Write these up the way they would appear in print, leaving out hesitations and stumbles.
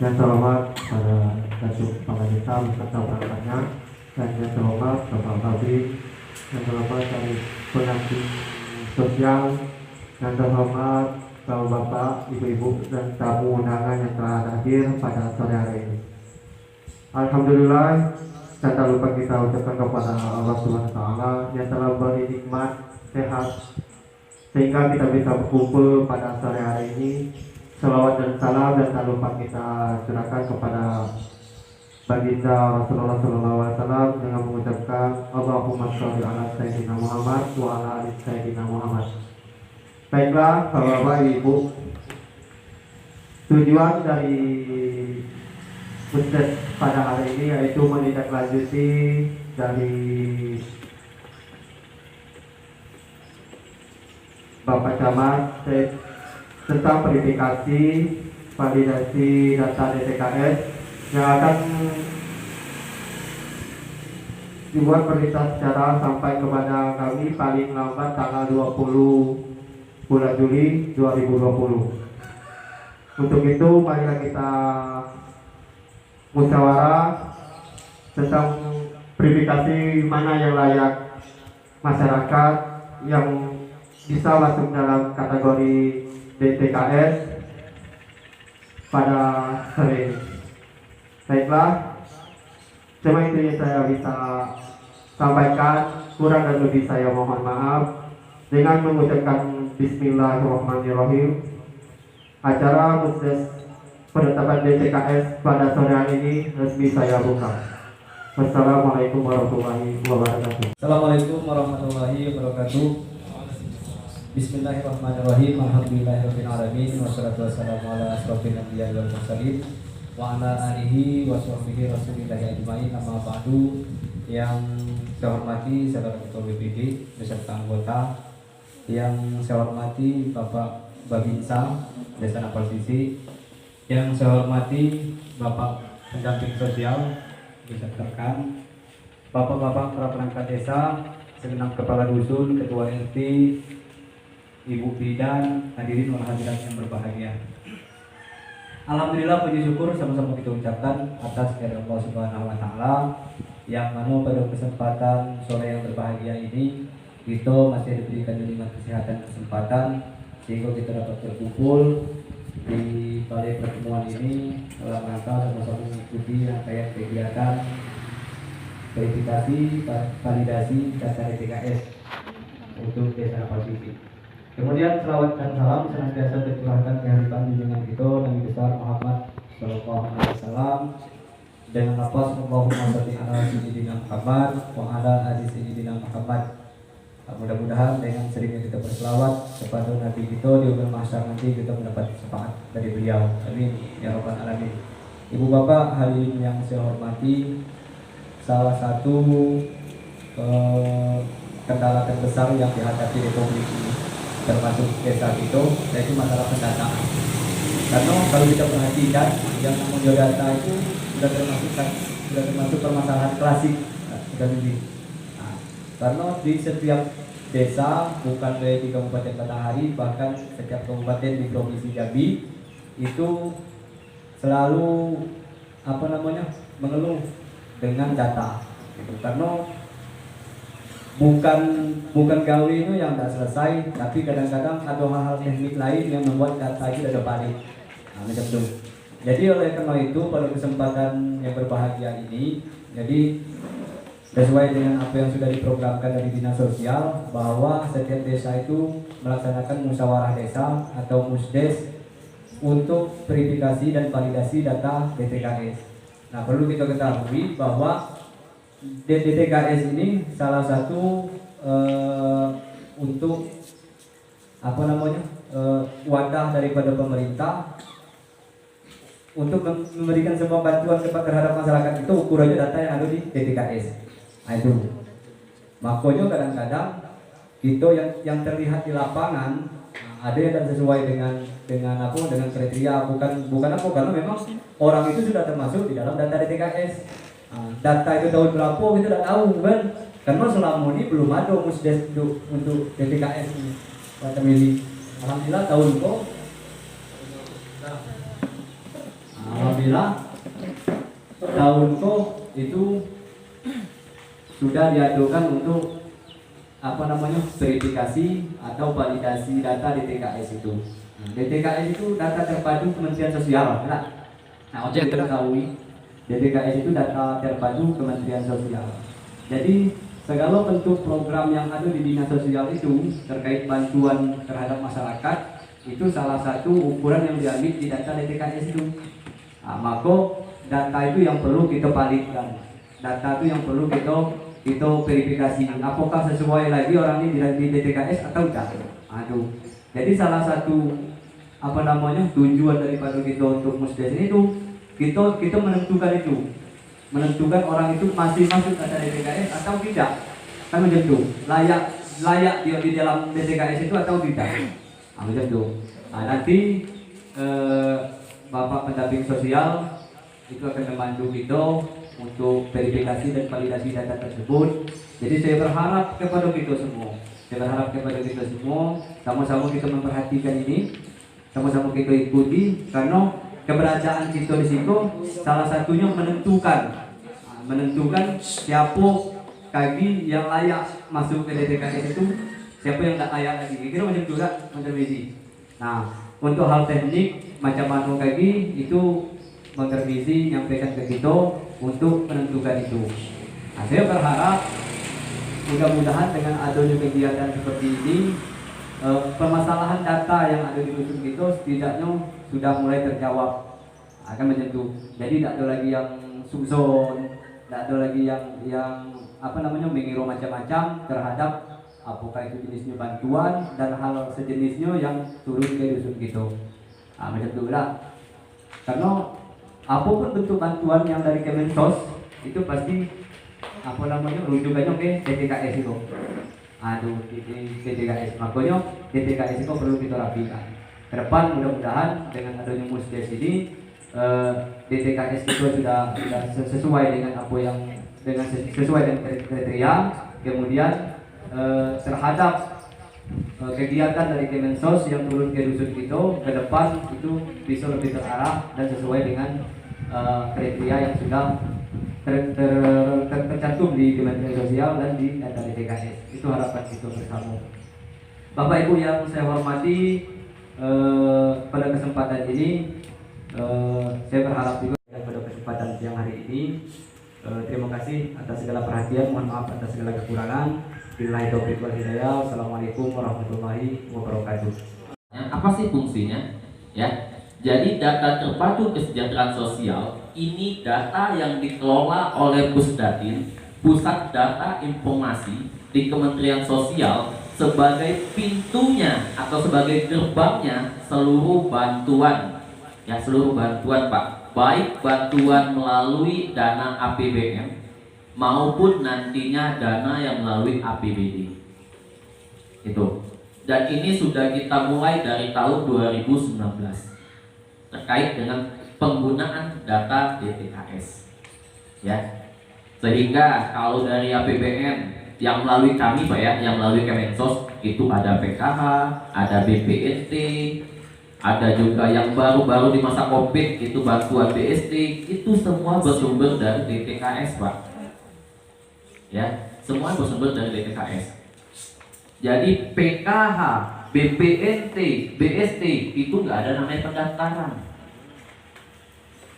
Yang terhormat pada Datuk Kepala Desa beserta perangkatnya, dan yang terhormat Bapak Kabit, yang terhormat dari pendamping sosial, yang terhormat Bapak, Ibu-ibu dan tamu undangan yang telah hadir pada sore hari ini. Alhamdulillah, tak lupa kita ucapkan kepada Allah Subhanahu wa Ta'ala yang telah beri nikmat sehat sehingga kita bisa berkumpul pada sore hari ini. Salawat dan salam dan tak lupa kita curahkan kepada baginda Rasulullah SAW dengan mengucapkan Allahumma sholli ala Sayyidina Muhammad wa ala ali Sayyidina Muhammad. Baiklah, Bapak Ibu, tujuan dari Pusdes pada hari ini yaitu menindaklanjuti dari Bapak Camat tentang verifikasi validasi data DTKS yang akan dibuat berita secara sampai kepada kami paling lambat tanggal 20 bulan Juli 2020. Untuk itu marilah kita musyawarah tentang verifikasi mana yang layak masyarakat yang bisa masuk dalam kategori DTKS pada sore ini. Baiklah, cuma itu yang saya bisa sampaikan, kurang dan lebih saya mohon maaf. Dengan mengucapkan Bismillahirrahmanirrahim, acara Pusdes penetapan DTKS pada sore hari ini resmi saya buka. Wassalamualaikum warahmatullahi wabarakatuh. Assalamualaikum warahmatullahi wabarakatuh. Bismillahirrahmanirrahim. Alhamdulillahirabbil alamin wassalatu wassalamu ala asrofil anbiya'i wal mursalin wa ala alihi wa sahbihi rasulillahi ajmain. Amma ba'du. Yang saya hormati saudara ketua BPD beserta anggota, yang saya hormati Bapak Babinsa Desa Napal Sisi, yang saya hormati Bapak pendamping sosial beserta rekan, Bapak-bapak para perangkat desa, segenap kepala dusun, ketua RT, Ibu bidan, hadirin wal hadirat yang berbahagia. Alhamdulillah, puji syukur sama-sama kita ucapkan atas kehadirat Allah Subhanahu wa Ta'ala yang mana pada kesempatan sore yang berbahagia ini kita masih diberikan nikmat kesehatan kesempatan sehingga kita dapat berkumpul di balai pertemuan ini dalam rangka sama-sama mengikuti rangkaian kegiatan verifikasi validasi data DTKS untuk Desa Napal Sisi. Kemudian selawat dan salam senantiasa tercurahkan ke hadapan junjungan kita Nabi besar Muhammad sallallahu alaihi wasallam dengan lafaz Allahumma shalli ala sayyidina Muhammad wa ala ali sayyidina Muhammad. Mudah-mudahan dengan seringnya kita berselawat kepada Nabi kita di yaumul mahsyar nanti kita mendapat syafaat dari beliau. Amin ya rabbal alamin. Ibu bapak hadirin yang saya hormati, salah satu kendala terbesar yang dihadapi Republik ini termasuk desa itu yaitu masalah pendataan. Karena kalau kita perhatikan yang namanya data itu sudah termasuk permasalahan klasik sudah lebih. Karena di setiap desa, bukan di Kabupaten Batanghari, bahkan setiap kabupaten di Provinsi Jambi itu selalu mengeluh dengan data. Karena bukan gawe itu yang tidak selesai, tapi kadang-kadang ada hal-hal teknik lain yang membuat data itu ada balik. Macam itu. Jadi oleh karena itu pada kesempatan yang berbahagia ini, jadi sesuai dengan apa yang sudah diprogramkan dari Dinas Sosial bahwa setiap desa itu melaksanakan musyawarah desa atau musdes untuk verifikasi dan validasi data DTKS. Nah, perlu kita ketahui bahwa DTKS ini salah satu untuk wadah daripada pemerintah untuk memberikan semua bantuan terhadap masyarakat itu ukurannya data yang ada di DTKS. Nah, itu makanya kadang-kadang itu yang terlihat di lapangan ada yang tidak sesuai dengan kriteria karena memang orang itu sudah termasuk di dalam data DTKS. Data itu tahun berapa kita tidak tahu kan, karena selama ini belum ada musdes untuk DTKS ini pada milik. Alhamdulillah tahun kok Alhamdulillah tahunku itu sudah diajukan untuk verifikasi atau validasi data DTKS itu. DTKS itu data terpadu Kementerian Sosial, benar? Nah, untuk diketahui DTKS itu data terpadu Kementerian Sosial. Jadi segala bentuk program yang ada di dinas sosial itu terkait bantuan terhadap masyarakat itu salah satu ukuran yang diambil di data DTKS itu. Nah, maka data itu yang perlu kita validkan, data itu yang perlu kita verifikasi apakah sesuai lagi orang ini di DTKS atau tidak. Aduh. Jadi salah satu tujuan daripada kita untuk musdes ini tuh kita menentukan orang itu masih masuk data DTKS atau tidak, kan macam itu, layak dia di dalam DTKS itu atau tidak. Macam itu. Nanti Bapak pendamping sosial itu akan membantu kita untuk verifikasi dan validasi data tersebut. Jadi saya berharap kepada kita semua, sama-sama kita memperhatikan ini, sama-sama kita ikuti, karena keberadaan kita di situ salah satunya menentukan siapa kaki yang layak masuk ke DTKS itu, siapa yang tak layak lagi. Kira macam itu tak, macam ini. Nah, untuk hal teknik macam mana kaki itu mengervisi nyampaikan ke kita untuk menentukan itu. Nah, saya berharap mudah-mudahan dengan adanya kegiatan seperti ini, permasalahan data yang ada di dusun kita setidaknya sudah mulai terjawab. Akan macam itu. Jadi tidak ada lagi yang suzon, tidak ada lagi yang mengiru macam-macam terhadap apakah itu jenisnya bantuan dan hal sejenisnya yang turun ke dusun kita. Macam itu lah. Karena apapun bentuk bantuan yang dari Kemensos itu pasti rujukannya ke DTKS itu. DTKS. Makanya DTKS itu perlu kita rapikan. Ke depan mudah-mudahan dengan adanya musdes ini DTKS itu sudah sesuai dengan sesuai dengan kriteria. Kemudian terhadap kegiatan dari Kemensos yang turun ke dusun kita ke depan itu bisa lebih terarah dan sesuai dengan kriteria yang sudah tercantum di Kementerian Sosial dan di data DTKS. Itu harapan kita bersama. Bapak Ibu yang saya hormati, pada kesempatan ini saya berharap juga pada kesempatan siang hari ini, terima kasih atas segala perhatian, mohon maaf atas segala kekurangan. Billahi taufiq wal hidayah. Assalamualaikum warahmatullahi wabarakatuh. Apa sih fungsinya? Ya. Jadi data terpadu kesejahteraan sosial ini data yang dikelola oleh Pusdatin, Pusat Data Informasi di Kementerian Sosial, sebagai pintunya atau sebagai gerbangnya seluruh bantuan. Ya, seluruh bantuan, Pak. Baik bantuan melalui dana APBN maupun nantinya dana yang melalui APBD. Itu. Dan ini sudah kita mulai dari tahun 2019 terkait dengan penggunaan data DTKS. Ya. Sehingga kalau dari APBN yang melalui kami, Pak ya, yang melalui Kemensos itu ada PKH, ada BPNT, ada juga yang baru-baru di masa Covid itu bantuan BST, itu semua bersumber dari DTKS, Pak. Ya, semua bersumber dari DTKS. Jadi PKH, BPNT, BST itu nggak ada namanya pendaftaran.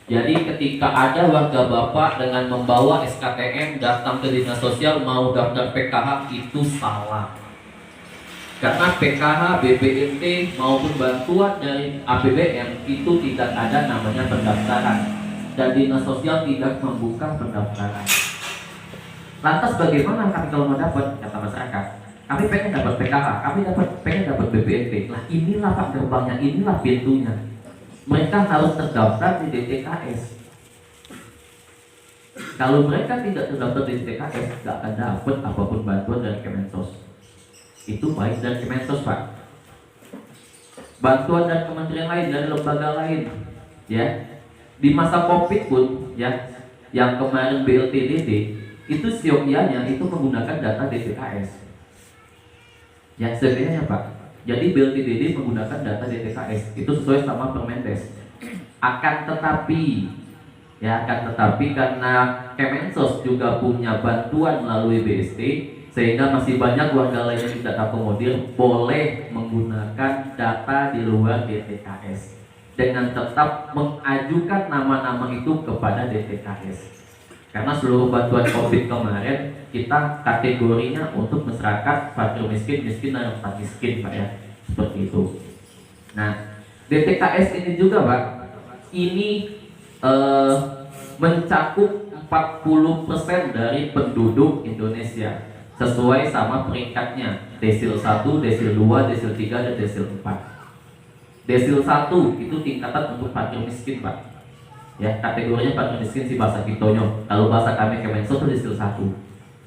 Jadi ketika ada warga Bapak dengan membawa SKTM datang ke dinas sosial mau daftar PKH, itu salah. Karena PKH, BPNT maupun bantuan dari APBN itu tidak ada namanya pendaftaran, dan dinas sosial tidak membuka pendaftaran. Lantas bagaimana kami kalau mau dapat, kata masyarakat? Kami pengen dapat PKH, kami pengen dapat BPNT. Nah, inilah Pak gerbangnya, inilah pintunya. Mereka harus terdaftar di DTKS. Kalau mereka tidak terdaftar di DTKS, nggak akan dapat apapun bantuan dari Kemensos. Itu baik dari Kemensos, Pak. Bantuan dari kementerian lain, dari lembaga lain, ya. Di masa Covid pun, ya, yang kemarin BLTDD itu siokianya itu menggunakan data DTKS. Ya, sebenarnya Pak. Jadi BLTDD menggunakan data DTKS itu sesuai sama Permendes. akan tetapi karena Kemensos juga punya bantuan melalui BST, sehingga masih banyak warga lain yang tidak terakomodir boleh menggunakan data di luar DTKS dengan tetap mengajukan nama-nama itu kepada DTKS. Karena seluruh bantuan COVID kemarin kita kategorinya untuk masyarakat fakir miskin, miskin dan rentan miskin, Pak ya, seperti itu. Nah, DTKS ini juga, Pak, ini mencakup 40% dari penduduk Indonesia sesuai sama peringkatnya, desil 1, desil 2, desil 3, dan desil 4. Desil 1 itu tingkatan untuk fakir miskin, Pak. Ya, kategorinya fakir miskin si bahasa Kitonyo. Kalau bahasa kami Kemensos itu desil 1.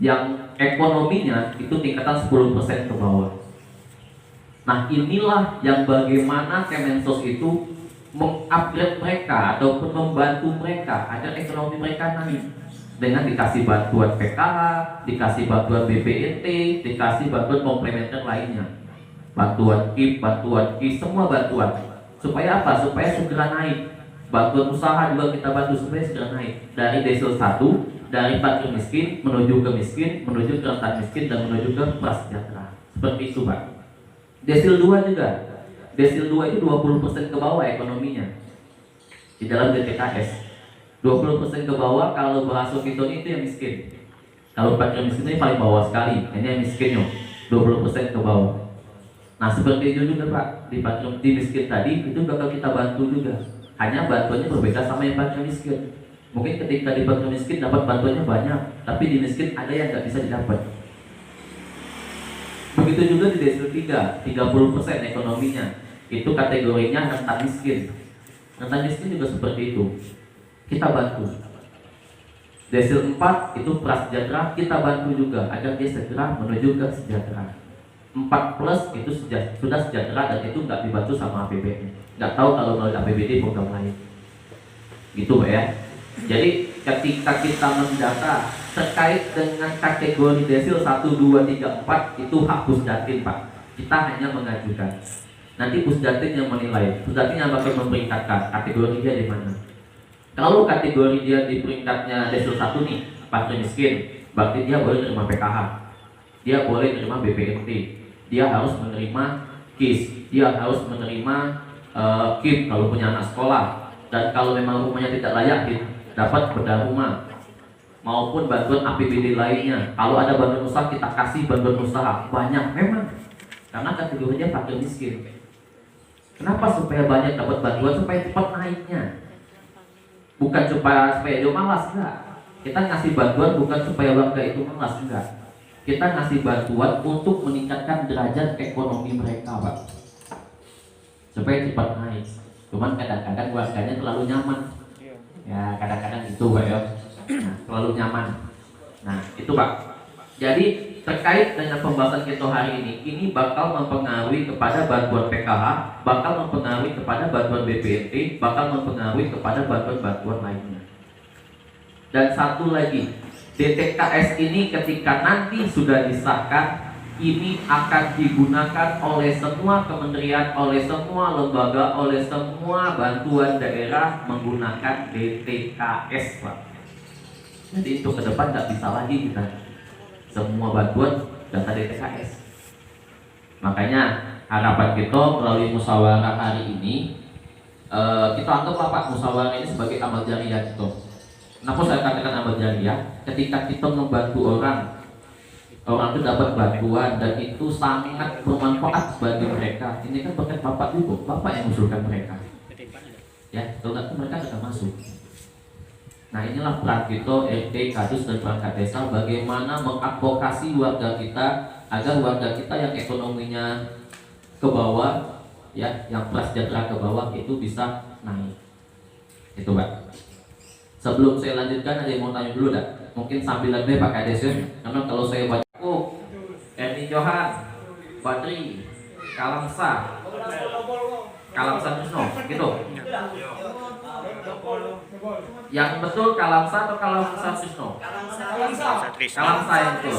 Yang ekonominya itu tingkatan 10% ke bawah. Nah, inilah yang bagaimana Kemensos itu mengupgrade mereka ataupun membantu mereka agar ekonomi mereka naik dengan dikasih bantuan PKH, dikasih bantuan BPNT, dikasih bantuan komplementer lainnya, bantuan KIP, bantuan KIS, semua bantuan. Supaya apa? Supaya segera naik. Bantuan usaha juga kita bantu supaya segera naik dari desil 1, dari fakir miskin menuju ke miskin, menuju ke rentan miskin, dan menuju ke prasejahtera. Seperti itu, Pak. Desil 2 juga. Desil 2 itu 20% ke bawah ekonominya di dalam DTKS. 20% ke bawah, kalau bahasa kita itu yang miskin. Kalau fakir miskin ini paling bawah sekali, ini yang miskin 20% ke bawah. Nah, seperti itu juga, Pak. Di miskin tadi itu bakal kita bantu juga. Hanya bantuannya berbeda sama yang fakir miskin. Mungkin ketika di fakir miskin dapat bantuannya banyak, tapi di miskin ada yang nggak bisa didapat. Begitu juga di desil 3, 30% ekonominya. Itu kategorinya rentan miskin. Rentan miskin juga seperti itu. Kita bantu. Desil 4 itu prasejahtera, kita bantu juga agar dia segera menuju ke sejahtera. 4 plus itu sudah sejahtera dan itu nggak dibantu sama APBD. Nggak tahu kalau melalui APBD program lain. Gitu, Pak ya. Jadi ketika kita mendata terkait dengan kategori desil 1, 2, 3, 4 itu hak Pusdatin, Pak. Kita hanya mengajukan. Nanti Pusdatin yang menilai. Pusdatin yang bakal memperingkatkan kategori dia di mana. Kalau kategori dia di peringkatnya desil 1 nih, fakir miskin, berarti dia boleh menerima PKH. Dia boleh menerima BPNT. Dia harus menerima KIS. Dia harus menerima KIP kalau punya anak sekolah. Dan kalau memang rumahnya tidak layak, dapat bedah rumah maupun bantuan APBD lainnya. Kalau ada bantuan usaha, kita kasih bantuan usaha banyak memang, karena kategorinya fakir miskin. Kenapa? Supaya banyak dapat bantuan, supaya cepat naiknya. Bukan supaya dia malas, enggak. Kita ngasih bantuan bukan supaya warga itu malas, enggak. Kita ngasih bantuan untuk meningkatkan derajat ekonomi mereka, Pak, supaya cepat naik. Cuman kadang-kadang warganya terlalu nyaman. Ya, kadang-kadang gitu, Pak ya. Nah, terlalu nyaman. Nah, itu, Pak. Jadi terkait dengan pembahasan kita hari ini bakal mempengaruhi kepada bantuan PKH, bakal mempengaruhi kepada bantuan BPNT, bakal mempengaruhi kepada bantuan-bantuan lainnya. Dan satu lagi, DTKS ini ketika nanti sudah disahkan, ini akan digunakan oleh semua kementerian, oleh semua lembaga, oleh semua bantuan daerah menggunakan DTKS, Pak. Jadi itu ke depan nggak bisa lagi kita semua bantuan data DTKS. Makanya harapan kita melalui musyawarah hari ini, kita anggaplah, Pak, musyawarah ini sebagai amal jariah kita. Kenapa saya katakan amal jariah? Ketika kita membantu orang itu dapat bantuan dan itu sangat bermanfaat bagi mereka. Ini kan berkat Bapak juga, Bapak yang mengusulkan mereka. Ya, kalau nggak mereka nggak masuk. Nah, inilah peran kita RT, Kadus, dan perangkat desa bagaimana mengadvokasi warga kita agar warga kita yang ekonominya ke bawah, ya, yang prasejahtera ke bawah itu bisa naik. Itu, Pak. Sebelum saya lanjutkan, ada yang mau tanya dulu, dah? Mungkin sambil lagi Pak Kades ya, karena kalau saya baca Erni Johan, Badri, Kalamsa Krisno, gitu. Yang betul Kalamsa atau Kalamsa Krisno? Kalamsa yang betul.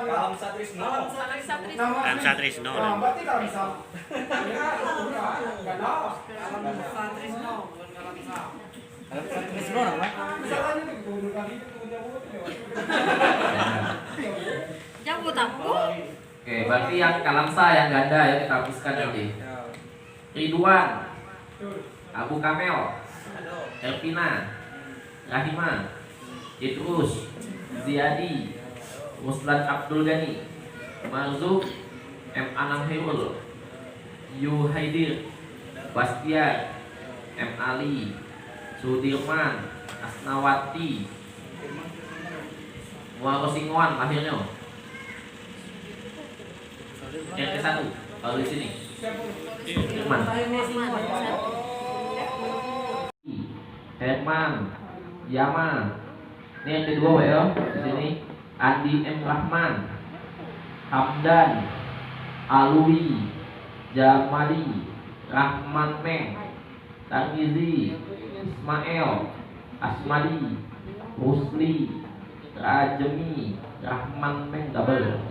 Kalamsa Trisno. Kalamsa Trisno. Berarti Kalamsa. Kalamsa Trisno namanya. Jauh tahu. Oke, berarti yang Kalamsa yang ganda ya kita hapuskan nanti. Ridwan, Abu Kamel, Elvina, Rahima, Idrus, Ziyadi, Ruslan Abdul Ghani, Marzuk, M. Anam Herul, Yu Haidir, Bastian, M. Ali, Sudirman, Asnawati, Muarosingwan lahirnya. RT 1 kalau di sini. Sudirman, Herman, Yama. Ini yang kedua Pak ya di sini. Andi M. Rahman, Hamdan, Alwi, Jamali, Rahman Meng, Tarmizi, Ismail, Asmadi, Rusli, Rajemi, Rahman Meng double.